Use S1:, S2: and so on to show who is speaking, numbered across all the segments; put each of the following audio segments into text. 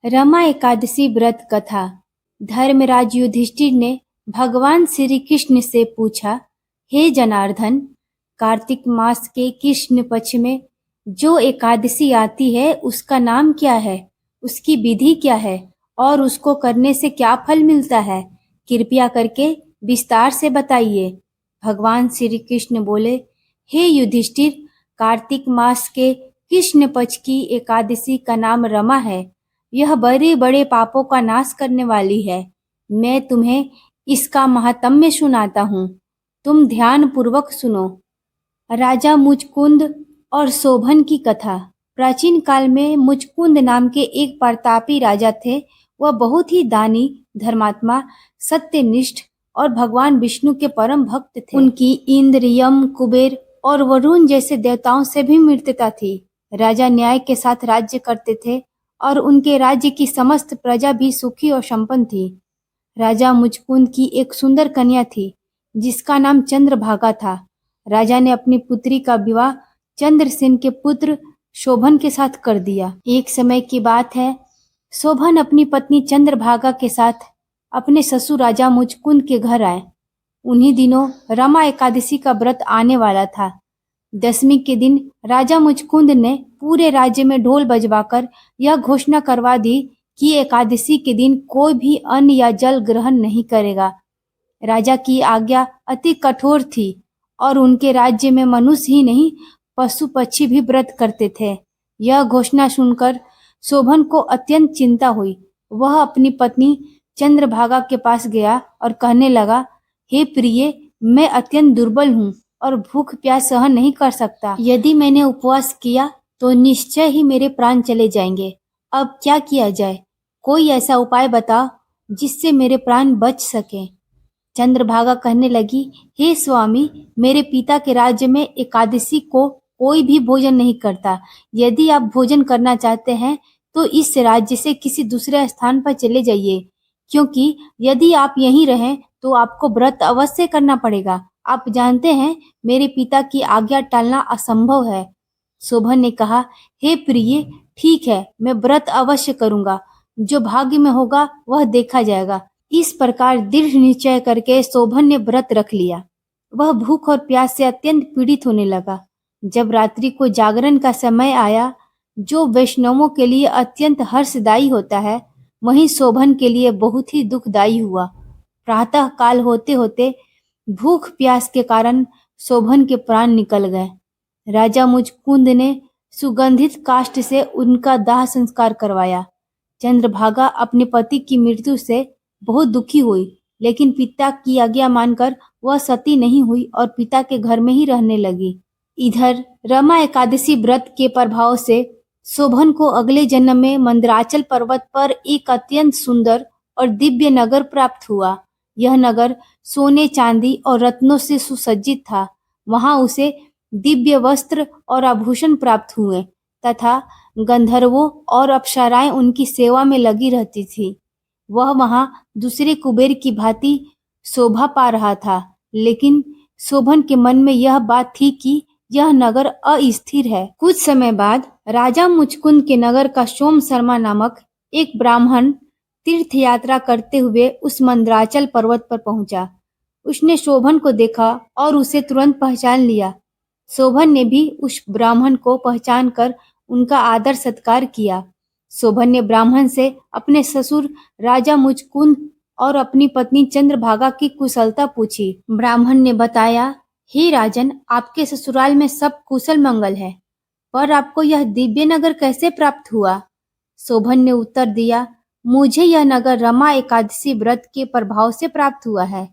S1: रमा एकादशी व्रत कथा। धर्मराज युधिष्ठिर ने भगवान श्री कृष्ण से पूछा, हे जनार्दन, कार्तिक मास के कृष्ण पक्ष में जो एकादशी आती है उसका नाम क्या है, उसकी विधि क्या है और उसको करने से क्या फल मिलता है? कृपया करके विस्तार से बताइए। भगवान श्री कृष्ण बोले, हे युधिष्ठिर, कार्तिक मास के कृष्ण पक्ष की एकादशी का नाम रमा है। यह बड़े बड़े पापों का नाश करने वाली है। मैं तुम्हें इसका महात्म्य सुनाता हूँ, तुम ध्यान पूर्वक सुनो। राजा मुचकुंद और शोभन की कथा। प्राचीन काल में मुचकुंद नाम के एक प्रतापी राजा थे। वह बहुत ही दानी, धर्मात्मा, सत्यनिष्ठ और भगवान विष्णु के परम भक्त थे। उनकी इंद्र, यम, कुबेर और वरुण जैसे देवताओं से भी मित्रता थी। राजा न्याय के साथ राज्य करते थे और उनके राज्य की समस्त प्रजा भी सुखी और संपन्न थी। राजा मुचकुंद की एक सुंदर कन्या थी जिसका नाम चंद्रभागा था। राजा ने अपनी पुत्री का विवाह चंद्रसेन के पुत्र शोभन के साथ कर दिया। एक समय की बात है, शोभन अपनी पत्नी चंद्रभागा के साथ अपने ससुर राजा मुचकुंद के घर आए। उन्हीं दिनों रमा एकादशी का व्रत आने वाला था। दशमी के दिन राजा मुचकुंद ने पूरे राज्य में ढोल बजवाकर यह घोषणा करवा दी कि एकादशी के दिन कोई भी अन्न या जल ग्रहण नहीं करेगा। राजा की आज्ञा अति कठोर थी और उनके राज्य में मनुष्य ही नहीं, पशु पक्षी भी व्रत करते थे। यह घोषणा सुनकर शोभन को अत्यंत चिंता हुई। वह अपनी पत्नी चंद्रभागा के पास गया और कहने लगा, हे प्रिय, मैं अत्यंत दुर्बल हूँ और भूख प्यास सहन नहीं कर सकता। यदि मैंने उपवास किया तो निश्चय ही मेरे प्राण चले जाएंगे। अब क्या किया जाए? कोई ऐसा उपाय बताओ जिससे मेरे प्राण बच सके। चंद्रभागा कहने लगी, हे स्वामी, मेरे पिता के राज्य में एकादशी को कोई भी भोजन नहीं करता। यदि आप भोजन करना चाहते हैं तो इस राज्य से किसी दूसरे स्थान पर चले जाइए, क्योंकि यदि आप यहीं रहें तो आपको व्रत अवश्य करना पड़ेगा। आप जानते हैं, मेरे पिता की आज्ञा टालना असंभव है। शोभन ने कहा, हे प्रिय, ठीक है, मैं व्रत अवश्य करूंगा। जो भाग्य में होगा वह देखा जाएगा। इस प्रकार दृढ़ निश्चय करके शोभन ने व्रत रख लिया। वह भूख और प्यास से अत्यंत पीड़ित होने लगा। जब रात्रि को जागरण का समय आया, जो वैष्णवों के लिए अत्यंत हर्षदायी होता है, वहीं शोभन के लिए बहुत ही दुखदायी हुआ। प्रातः काल होते होते भूख प्यास के कारण शोभन के प्राण निकल गए। राजा मुचकुंद ने सुगंधित काष्ठ से उनका दाह संस्कार करवाया। चंद्रभागा अपने पति की मृत्यु से बहुत दुखी हुई, लेकिन पिता की आज्ञा मानकर वह सती नहीं हुई और पिता के घर में ही रहने लगी। इधर रमा एकादशी व्रत के प्रभाव से शोभन को अगले जन्म में मंदराचल पर्वत पर एक अत्यंत सुंदर और दिव्य नगर प्राप्त हुआ। यह नगर सोने, चांदी और रत्नों से सुसज्जित था। वहां उसे दिव्य वस्त्र और आभूषण प्राप्त हुए तथा गंधर्वों और अप्सराएं उनकी सेवा में लगी रहती थी। वह वहां दूसरे कुबेर की भांति शोभा पा रहा था, लेकिन शोभन के मन में यह बात थी कि यह नगर अस्थिर है। कुछ समय बाद राजा मुचकुंद के नगर का सोम शर्मा नामक एक ब्राह्मण तीर्थ यात्रा करते हुए उस मंदराचल पर्वत पर पहुंचा। उसने शोभन को देखा और उसे तुरंत पहचान लिया। शोभन ने भी उस ब्राह्मण को पहचान कर उनका आदर सत्कार किया। शोभन ने ब्राह्मण से अपने ससुर राजा मुचकुंद और अपनी पत्नी चंद्रभागा की कुशलता पूछी। ब्राह्मण ने बताया, हे राजन, आपके ससुराल में सब कुशल मंगल है, पर आपको यह दिव्य नगर कैसे प्राप्त हुआ? शोभन ने उत्तर दिया, मुझे यह नगर रमा एकादशी व्रत के प्रभाव से प्राप्त हुआ है,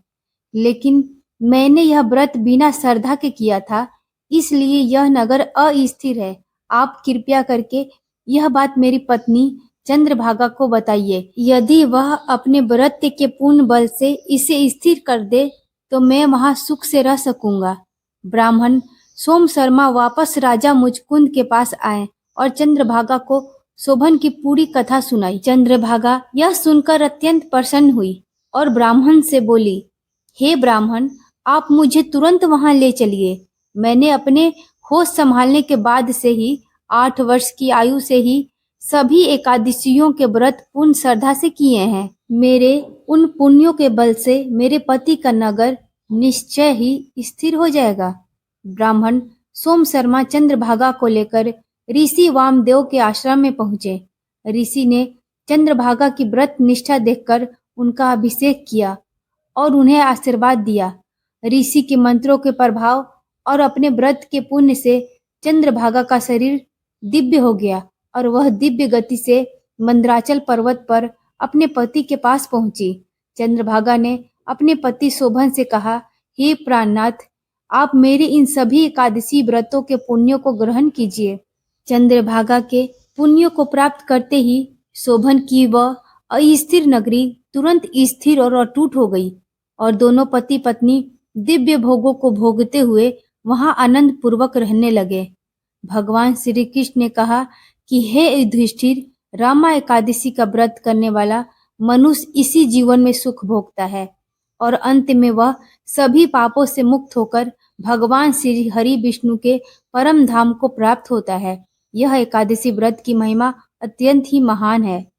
S1: लेकिन मैंने यह व्रत बिना श्रद्धा के किया था, इसलिए यह नगर अस्थिर है। आप कृपया करके यह बात मेरी पत्नी चंद्रभागा को बताइए। यदि वह अपने व्रत के पूर्ण बल से इसे स्थिर कर दे तो मैं वहां सुख से रह सकूंगा। ब्राह्मण सोम शर्मा वापस राजा मुचकुंद के पास आए और चंद्रभागा को शोभन की पूरी कथा सुनाई। चंद्रभागा यह सुनकर अत्यंत प्रसन्न हुई और ब्राह्मण से बोली, हे ब्राह्मण, आप मुझे तुरंत वहां ले चलिए। मैंने अपने होश संभालने के बाद से ही 8 वर्ष की आयु से ही सभी एकादशियों के व्रत पूर्ण श्रद्धा से किए हैं। मेरे उन पुण्यों के बल से मेरे पति का नगर निश्चय ही स्थिर हो जाएगा। ब्राह्मण सोम शर्मा चंद्रभागा को लेकर ऋषि वामदेव के आश्रम में पहुंचे। ऋषि ने चंद्रभागा की व्रत निष्ठा देखकर उनका अभिषेक किया और उन्हें आशीर्वाद दिया। ऋषि के मंत्रों के प्रभाव और अपने व्रत के पुण्य से चंद्रभागा का शरीर दिव्य हो गया और वह दिव्य गति से मंदराचल पर्वत पर अपने पति के पास पहुंची। चंद्रभागा ने अपने पति शोभन से कहा, हे प्राणनाथ, आप मेरे इन सभी एकादशी व्रतों के पुण्यों को ग्रहण कीजिए। चंद्रभागा के पुण्यों को प्राप्त करते ही शोभन की वह अस्थिर नगरी तुरंत स्थिर और अटूट हो गई और दोनों पति पत्नी दिव्य भोगों को भोगते हुए वहां आनंद पूर्वक रहने लगे। भगवान श्री कृष्ण ने कहा कि हे युधिष्ठिर, रामा एकादशी का व्रत करने वाला मनुष्य इसी जीवन में सुख भोगता है और अंत में वह सभी पापों से मुक्त होकर भगवान श्री हरि विष्णु के परम धाम को प्राप्त होता है। यह एकादशी व्रत की महिमा अत्यंत ही महान है।